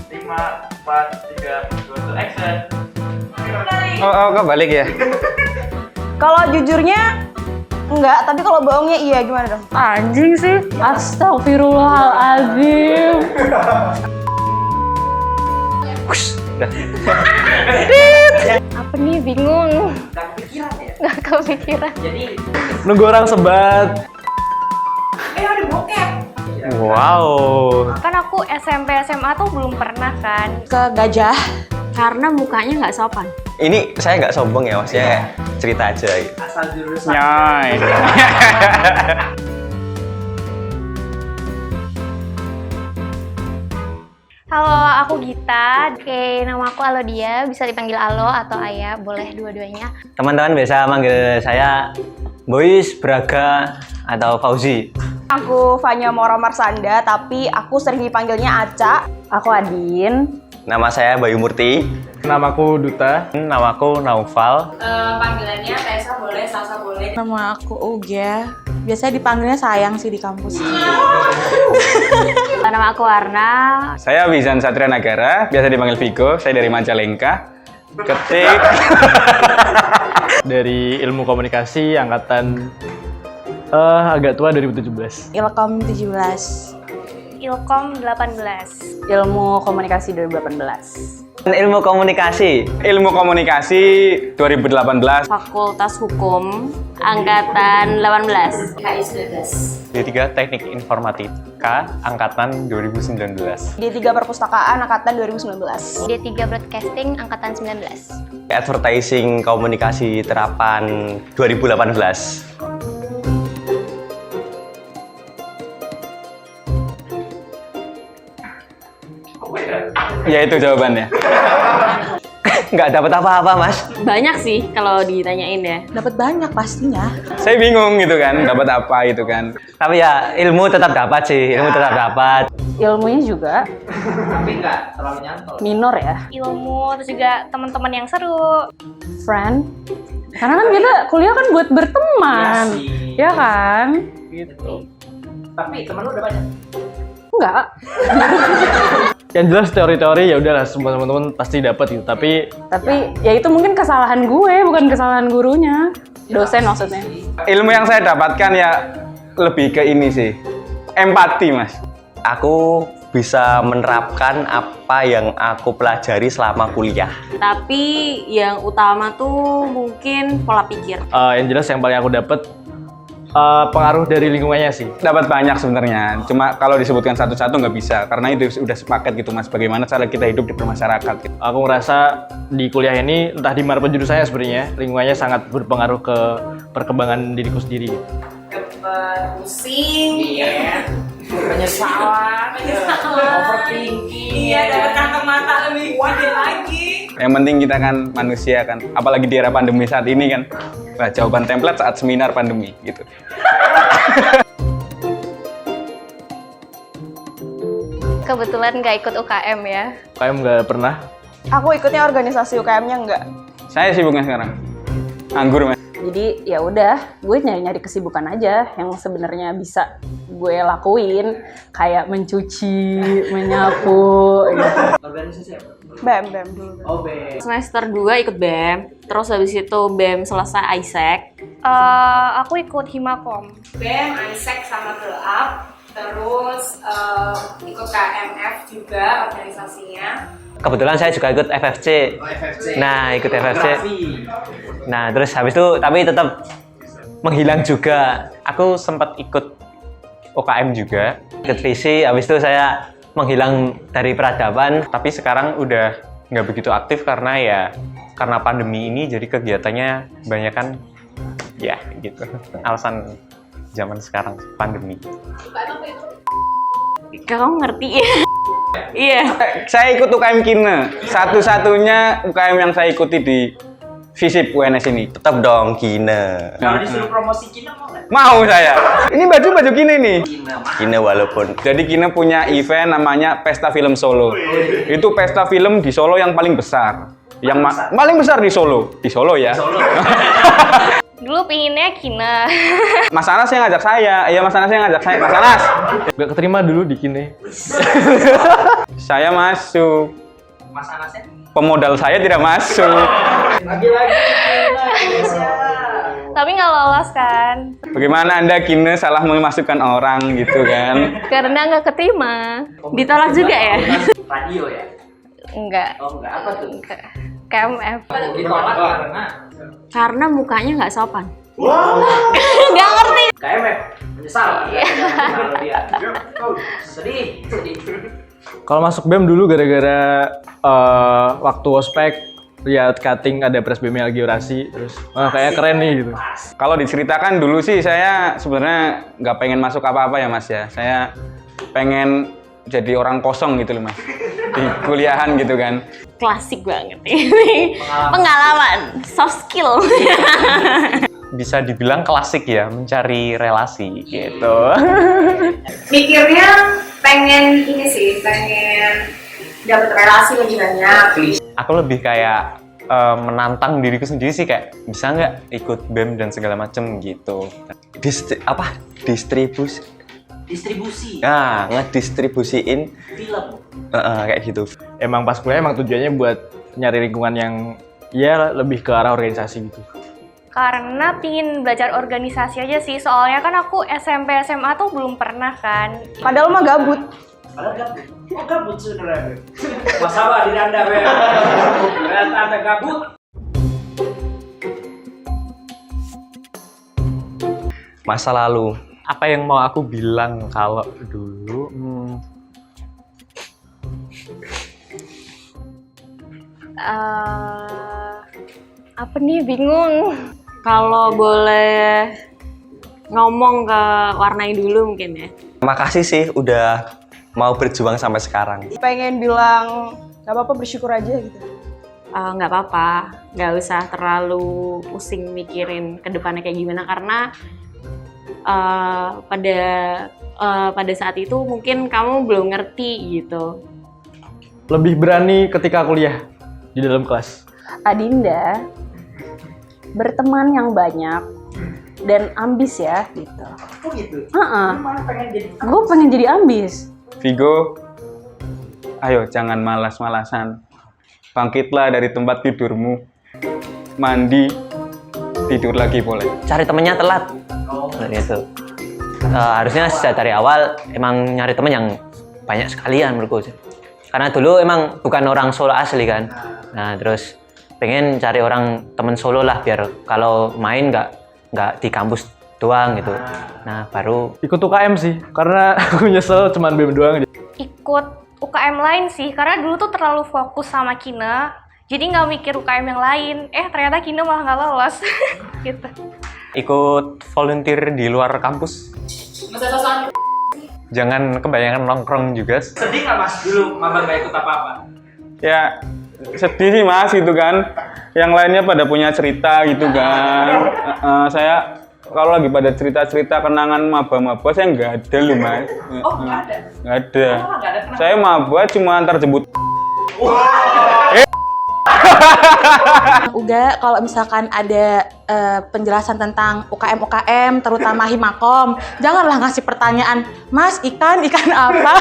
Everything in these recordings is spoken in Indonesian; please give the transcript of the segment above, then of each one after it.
5, 4, 3, 2, 1, action. Oh, kok balik ya? Kalau jujurnya enggak, tapi kalau bohongnya iya, gimana dong? Anjing sih. Astagfirullahaladzim. Apa nih, bingung. Gak kepikiran ya? Gak kepikiran. Jadi, Nunggu orang sebat. ada bokep. Wow. Kan aku SMP SMA tuh belum pernah kan. Ke gajah. Karena mukanya nggak sopan. Ini saya nggak sombong ya, maksudnya cerita aja gitu. Asal jurusan. Nyoy. Halo, aku Gita. Oke, nama aku Alodia. Bisa dipanggil Alo atau Ayah, boleh dua-duanya. Teman-teman biasa manggil saya Boys, Braga, atau Fauzi. Aku Fanya Mora Marsanda, tapi aku sering dipanggilnya Aca. Aku Adin. Nama saya Bayu Murti. Namaku Duta. Namaku Naufal. Panggilannya Tessa boleh, Salsa boleh. Nama aku Uga. Biasanya dipanggilnya sayang sih di kampus. Nama aku Warna. Saya Wizan Satria Nagara, biasa dipanggil Vigo. Saya dari Majalengka. Ketik dari Ilmu Komunikasi angkatan agak tua 2017. Ilkom 17. Ilkom 18. Ilmu Komunikasi 2018. Ilmu komunikasi. Ilmu Komunikasi 2018. Fakultas Hukum angkatan 18. KI 19. D3 Teknik Informatika angkatan 2019. D3 Perpustakaan angkatan 2019. D3 Broadcasting angkatan 19. Advertising Komunikasi Terapan 2018. Ya itu jawabannya. Nggak dapat apa-apa, Mas. Banyak sih kalau ditanyain ya. Dapat banyak pastinya. Saya bingung gitu kan, dapat apa itu kan. Tapi ya ilmu tetap dapat sih, ilmu tetap dapat. Ilmunya juga Tapi nggak terlalu nyantol. minor ya. Ilmu, terus juga teman-teman yang seru. Friend. Karena kan kita kuliah kan buat berteman. sih. Ya kan? Gitu. Tapi temen lu udah banyak. Enggak. Yang jelas teori-teori ya udahlah semua teman-teman pasti dapat gitu. Tapi Ya itu mungkin kesalahan gue, bukan kesalahan gurunya. Dosen maksudnya. ilmu yang saya dapatkan ya lebih ke ini sih. Empati, Mas. Aku bisa menerapkan apa yang aku pelajari selama kuliah. Tapi yang utama tuh mungkin pola pikir. Yang jelas yang paling aku dapat pengaruh dari lingkungannya sih. Dapat banyak sebenarnya. Cuma kalau disebutkan satu-satu nggak bisa karena itu udah sepaket gitu, Mas. Bagaimana cara kita hidup di bermasyarakat. Gitu. Aku ngerasa di kuliah ini entah di mana pun jurusannya sebenarnya lingkungannya sangat berpengaruh ke perkembangan diriku sendiri. Gitu. Dapat pusing, Iya. Penyesalan. Overthinking. iya dapat kantong mata lebih gede lagi. Yang penting kita kan manusia kan, apalagi di era pandemi saat ini kan. Nah, jawaban template saat seminar pandemi gitu. Kebetulan nggak ikut UKM ya. Kayak nggak pernah. Aku ikutnya organisasi UKM-nya enggak. Saya sibuknya sekarang. Anggur, Mas. Jadi ya udah, gue nyari-nyari kesibukan aja yang sebenarnya bisa gue lakuin, kayak mencuci, menyapu gitu. Organisasi apa? BEM dulu. Oh, B. Semester 2 ikut BEM, terus habis itu BEM selesai ISEC. Aku ikut Himakom. BEM, ISEC sama Glow Up, terus ikut KMF juga organisasinya. Kebetulan saya juga ikut FFC. Oh, FFC. Nah, ikut FFC. Fotografi. Nah, terus habis itu tapi tetap menghilang juga. Aku sempat ikut UKM juga, ikut visi. Habis itu saya menghilang dari peradaban, tapi sekarang udah nggak begitu aktif karena pandemi ini jadi kegiatannya banyak kan ya gitu. Alasan zaman sekarang pandemi. Kamu ngerti ya? Iya. Saya ikut UKM Kine. Satu-satunya UKM yang saya ikuti di FISIP UNS ini. Tetap dong Kine. Kalau disuruh promosi Kina mau nggak? Mau saya. Ini baju Kine nih. Kina, Mas. Kine walaupun Jadi Kine punya event namanya Pesta Film Solo. Itu pesta film di Solo yang paling besar. Paling besar di Solo. Di Solo ya. Solo. Dulu pinginnya Kina. Mas Anas yang ngajak saya. Iya, Mas Anas yang ngajak saya. Mas Anas. Gak keterima dulu di Kine. Saya masuk. Mas Anasnya? Pemodal saya tidak masuk. Lagi-lagi Indonesia. Tapi nggak lolos kan? Bagaimana Anda Kine salah memasukkan orang gitu kan? Karena nggak keterima. Ditolak juga ya? Radio ya? Enggak. Oh enggak, apa tuh? KMF. Ditolak Karena mukanya nggak sopan. Nggak ngerti. KMF. Menyesal. Kalau dia. Sedih. Kalau masuk BEM dulu gara-gara waktu ospek lihat cutting ada press BEM lagi orasi, terus kayak keren nih gitu. Kalau diceritakan dulu sih saya sebenarnya nggak pengen masuk apa-apa ya Mas ya. Saya pengen jadi orang kosong gitu loh Mas. Di kuliahan gitu kan. Klasik banget ini. Pengalaman, soft skill. Bisa dibilang klasik ya, mencari relasi gitu. Mikirnya pengen ini sih, pengen dapat relasi lebih banyak. Aku lebih kayak menantang diriku sendiri sih, kayak bisa nggak ikut BEM dan segala macem gitu. Distribusi. Nah, ngedistribusiin Film. kayak gitu. Emang pas kuliah emang tujuannya buat nyari lingkungan yang ya lebih ke arah organisasi gitu. Karena pingin belajar organisasi aja sih. Soalnya kan aku SMP SMA tuh belum pernah kan. Padahal mah gabut. Padahal gabut. Oh gabut sebenarnya. Mas apa diri Anda, Be? Ternyata Anda gabut. Masa lalu. Apa yang mau aku bilang kalau dulu? Apa nih, bingung. Kalau boleh ngomong ke Warnai dulu mungkin ya. Makasih sih udah mau berjuang sampai sekarang. Pengen bilang nggak apa-apa, bersyukur aja gitu. Nggak apa-apa, nggak usah terlalu pusing mikirin ke depannya kayak gimana karena pada saat itu mungkin kamu belum ngerti gitu. Lebih berani ketika kuliah di dalam kelas. Adinda berteman yang banyak dan ambis ya gitu. Oh gitu. Malah pengen jadi. Gue pengen jadi ambis. Vigo, ayo jangan malas-malasan. Bangkitlah dari tempat tidurmu. Mandi, tidur lagi boleh. Cari temennya telat. Nah, gitu. Harusnya sejak dari awal emang nyari temen yang banyak sekalian menurutku. Karena dulu emang bukan orang Solo asli kan. Nah terus pengen cari orang temen Solo lah biar kalau main nggak di kampus doang gitu. Nah baru Ikut UKM sih, karena aku nyesel cuman BEM doang. Ikut UKM lain sih, karena dulu tuh terlalu fokus sama Kina. Jadi nggak mikir UKM yang lain. Ternyata Kina malah nggak lolos. Gitu. ikut volunteer di luar kampus. Masa sosokan Jangan kebanyakan nongkrong juga. sedih nggak Mas dulu Mama nggak ikut apa-apa? Ya sedih sih Mas gitu kan. Yang lainnya pada punya cerita gitu kan. Saya kalau lagi pada cerita-cerita kenangan maba-maba saya nggak ada loh Mas. Oh nggak ada. Nggak ada. Oh, nggak ada kenapa? Saya maba cuma antar jemput. Uga kalau misalkan ada penjelasan tentang UKM terutama Himakom, janganlah ngasih pertanyaan, Mas ikan apa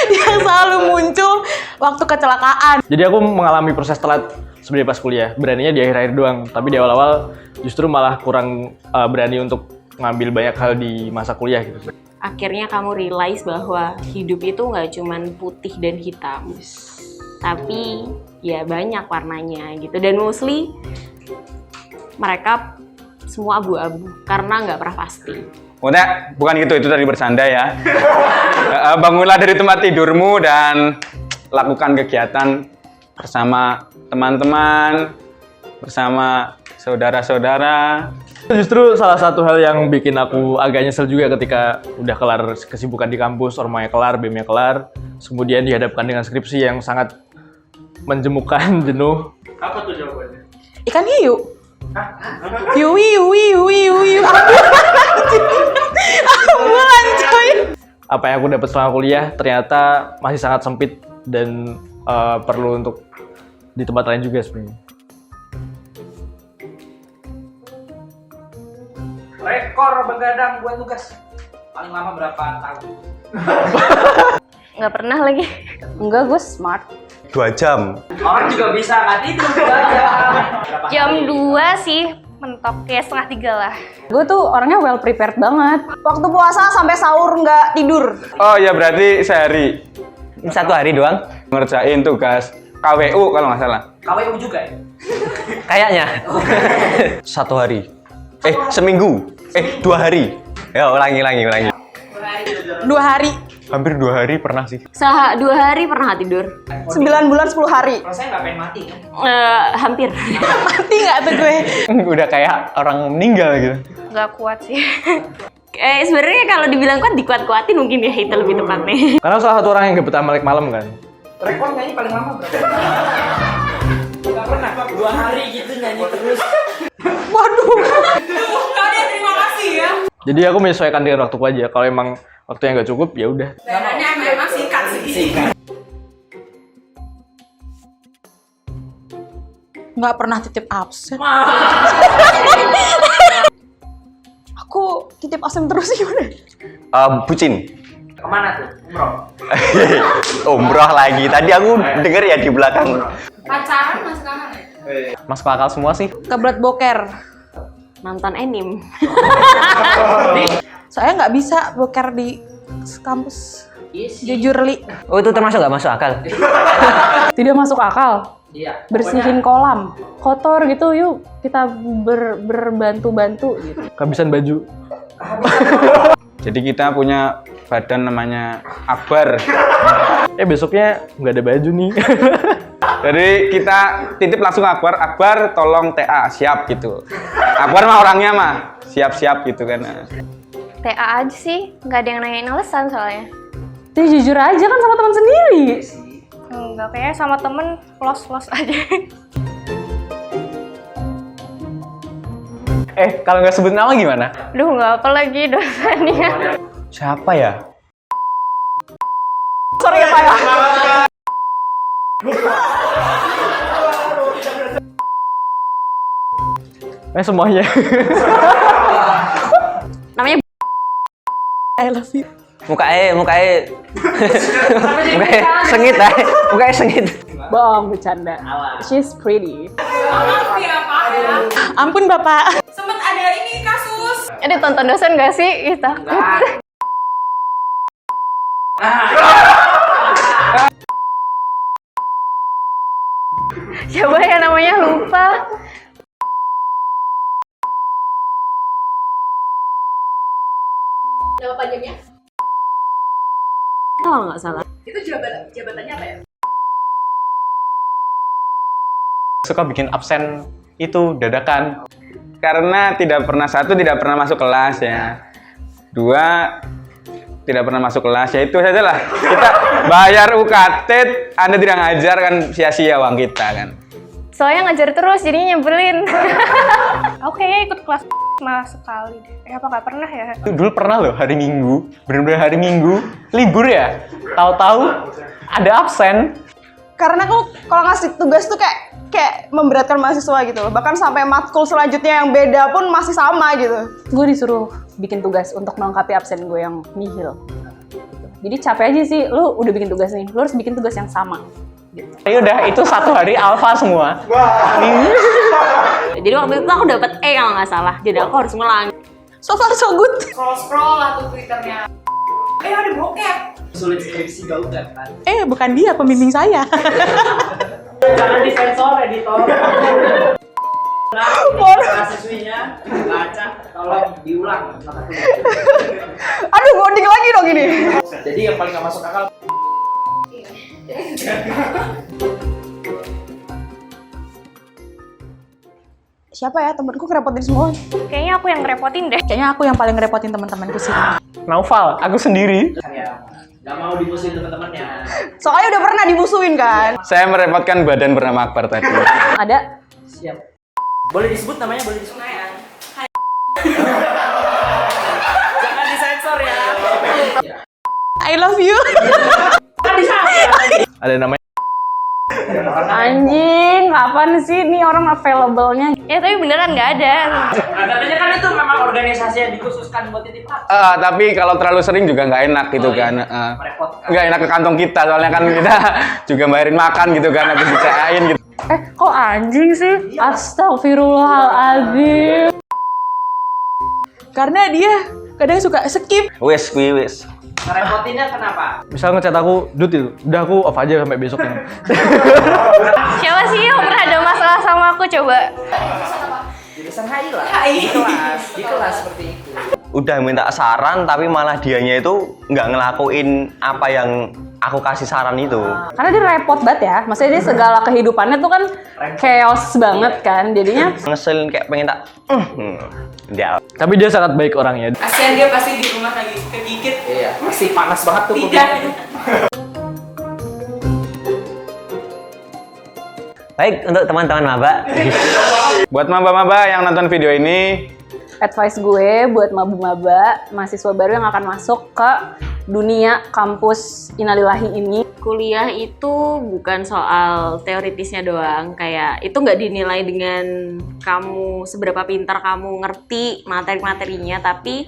yang selalu muncul waktu kecelakaan. Jadi aku mengalami proses telat sebenarnya pas kuliah. Beraninya di akhir-akhir doang, tapi di awal-awal justru malah kurang berani untuk ngambil banyak hal di masa kuliah gitu. Akhirnya kamu realize bahwa hidup itu nggak cuman putih dan hitam, tapi ya banyak warnanya gitu. Dan mostly mereka semua abu-abu karena nggak pernah pasti. Udah, bukan gitu, itu tadi bercanda ya. Bangunlah dari tempat tidurmu dan lakukan kegiatan bersama teman-teman, bersama saudara-saudara. Justru salah satu hal yang bikin aku agak nyesel juga ketika udah kelar kesibukan di kampus, ormanya kelar, BEM-nya kelar, kemudian dihadapkan dengan skripsi yang sangat menjemukan, jenuh. Apa tuh jawabannya? Ikan hiu. Hiu. Ambulan coy. Apa yang aku dapat selama kuliah ternyata masih sangat sempit dan perlu untuk di tempat lain juga sebenarnya. begadang buat tugas? Paling lama berapa tahun? Nggak pernah lagi. Enggak, gue smart. 2 jam. Orang juga bisa nggak tidur 2 jam. Jam 2 sih, mentok ya 2:30 lah. Gue tuh orangnya well prepared banget. Waktu puasa sampai sahur nggak tidur. Oh ya berarti sehari 1 hari doang. ngerjain tugas KWU kalau nggak salah. KWU juga ya? Kayaknya. 1 hari. Seminggu. 2 hari. Ya, ulangi. 2 hari. Hampir 2 hari pernah sih. 2 hari pernah nggak tidur. 9 bulan 10 hari. Rasanya nggak pengen mati kan? Hampir. Mati nggak tuh gue? Udah kayak orang meninggal gitu. Nggak kuat sih. Sebenarnya kalau dibilang kuat, dikuat-kuatin mungkin ya itu lebih tepatnya. Karena salah satu orang yang gak betah melek malam kan. Rekor nyanyi paling lama berapa? Nggak pernah, 2 hari gitu nyanyi terus. Waduh. Jadi aku menyesuaikan dengan waktuku aja. Kalau emang waktunya nggak cukup, ya udah. Badannya memang sikat segini. Nggak pernah titip absen. Aku titip absen terus gimana? Bucin. Kemana tuh? Umroh? Umroh lagi. Tadi aku denger ya di belakang. Pacaran masih kangen ya? Masuk akal semua sih. Kebelet boker. Nonton anime. Soalnya nggak bisa boker di kampus. Jujur, Li. Oh, itu termasuk nggak masuk akal? Tidak masuk akal. Iya. Bersihin kolam. Kotor gitu, yuk kita berbantu-bantu gitu. Kehabisan baju. Jadi kita punya badan namanya Akbar. Besoknya nggak ada baju nih. Jadi kita titip langsung Akbar tolong TA siap gitu. Akbar mah orangnya mah siap-siap gitu kan. TA aja sih, nggak ada yang nanyain alasan soalnya. Jadi jujur aja kan sama teman sendiri. Enggak, kayaknya sama temen los aja. Kalau nggak sebut nama gimana? Duh, nggak apa lagi dosennya. Siapa ya? Sorry ya, Pak ya. Semuanya. Namanya I love you. Mukanya sengit ya. Mukanya sengit. Bohong, bercanda. She's pretty. Maaf ya Pak ya. Ampun, Bapak. Sempet ada ini kasus. Ini tonton dosen nggak sih? Ih, takut. Coba ya, namanya lupa. Nama panjangnya? kalau nggak salah. Itu jabatannya apa ya? Suka bikin absen itu dadakan. Karena tidak pernah masuk kelas ya. 2 tidak pernah masuk kelas, ya itu saja lah. Kita bayar UKT, Anda tidak ngajar kan sia-sia uang kita kan. Soalnya ngajar terus, jadinya nyebelin. Oke, ikut kelas sekali deh. Apa nggak pernah ya? Dulu pernah loh hari Minggu, bener-bener hari Minggu, libur ya. Tahu-tahu ada absen. Karena aku kalau ngasih tugas tuh kayak memberatkan mahasiswa gitu loh. Bahkan sampai matkul selanjutnya yang beda pun masih sama gitu. Gue disuruh bikin tugas untuk melengkapi absen gue yang nihil. Jadi capek aja sih, lu udah bikin tugas nih, lu harus bikin tugas yang sama. Gitu. Ya udah, itu 1 hari alfa semua. Jadi waktu itu aku dapat E kalau nggak salah. Jadi aku harus ngulang. So far so good. Scroll lah tuh Twitternya. Ada bokep. Sulit skripsi gak udah kan? Bukan dia, pembimbing saya. Jangan disensor, editor. Mahasiswinya baca, tolong diulang. Aduh, bonding lagi dong ini. Jadi yang paling gak masuk akal. Siapa ya temanku ngerepotin semua? Kayaknya aku yang ngerepotin deh. Kayaknya aku yang paling ngerepotin teman-temanku sih. Naufal, aku sendiri. Ya, gak mau dimusuhin teman-temannya. Soalnya udah pernah dimusuhin kan. Saya merepotkan badan bernama Akbar tadi. Ada Siap. Boleh disebut namanya, boleh disebut. Jangan disensor ya. I love you. Ada namanya. Anjing, kapan sih nih orang available-nya? Ya tapi beneran nggak ada. Nah, katanya kan itu memang organisasi yang dikhususkan buat titip HP. Tapi kalau terlalu sering juga nggak enak gitu kan. Merepotkan. Nggak enak ke kantong kita, soalnya kan kita juga bayarin makan gitu kan, habis dicain gitu. Kok anjing sih? Astagfirullahaladzim. Karena dia kadang suka skip. Wis, wis. Ngerepotinnya kenapa? Misal ngechat aku, Dut itu, udah aku off aja sampai besoknya. Siapa sih yang pernah ada masalah sama aku coba? Jurusan HI lah. Di kelas seperti itu. Udah minta saran tapi malah dianya itu nggak ngelakuin apa yang aku kasih saran itu. Karena dia repot banget ya. Maksudnya dia segala kehidupannya tuh kan chaos banget kan. Jadinya Ngeselin kayak pengen tak. Dia. Tapi dia sangat baik orangnya. Kasihan dia pasti di rumah lagi kegigit. Iya, masih panas banget tuh. Tidak. Baik untuk teman-teman maba. Buat maba-maba yang nonton video ini, advice gue buat maba-maba, mahasiswa baru yang akan masuk ke dunia kampus Innalillahi ini. Kuliah itu bukan soal teoritisnya doang, kayak itu nggak dinilai dengan kamu seberapa pintar kamu ngerti materi-materinya, tapi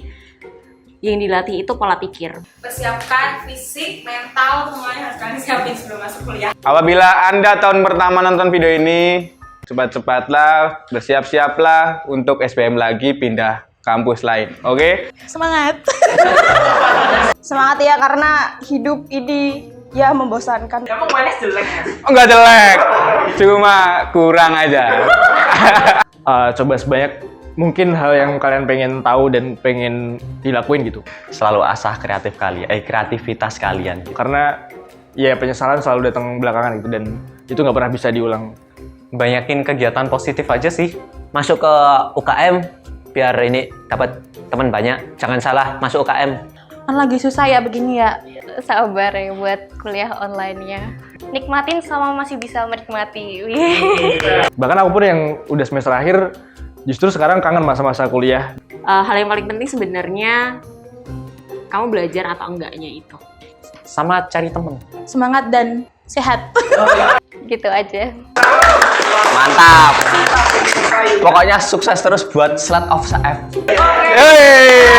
yang dilatih itu pola pikir. Persiapkan fisik, mental, semuanya harus kalian siapin sebelum masuk kuliah. apabila Anda tahun pertama nonton video ini, cepat-cepatlah, bersiap-siaplah untuk SBM lagi pindah kampus lain. Oke? Semangat. Semangat ya, karena hidup ini ya membosankan. Emang manis jelek ya? Oh, nggak jelek, cuma kurang aja. Coba sebanyak mungkin hal yang kalian pengen tahu dan pengen dilakuin gitu. Selalu asah kreativitas kalian. Karena ya penyesalan selalu datang belakangan gitu, dan itu nggak pernah bisa diulang. Banyakin kegiatan positif aja sih. Masuk ke UKM biar ini dapat teman banyak. Jangan salah masuk UKM. Kan lagi susah ya begini ya. Sabar ya buat kuliah online-nya. Nikmatin sama masih bisa menikmati. Bahkan aku pun yang udah semester akhir, justru sekarang kangen masa-masa kuliah. Hal yang paling penting sebenarnya kamu belajar atau enggaknya itu. Sama cari temen. Semangat dan sehat. Gitu aja. Mantap. Pokoknya sukses terus buat Slut of Saif. Yeay!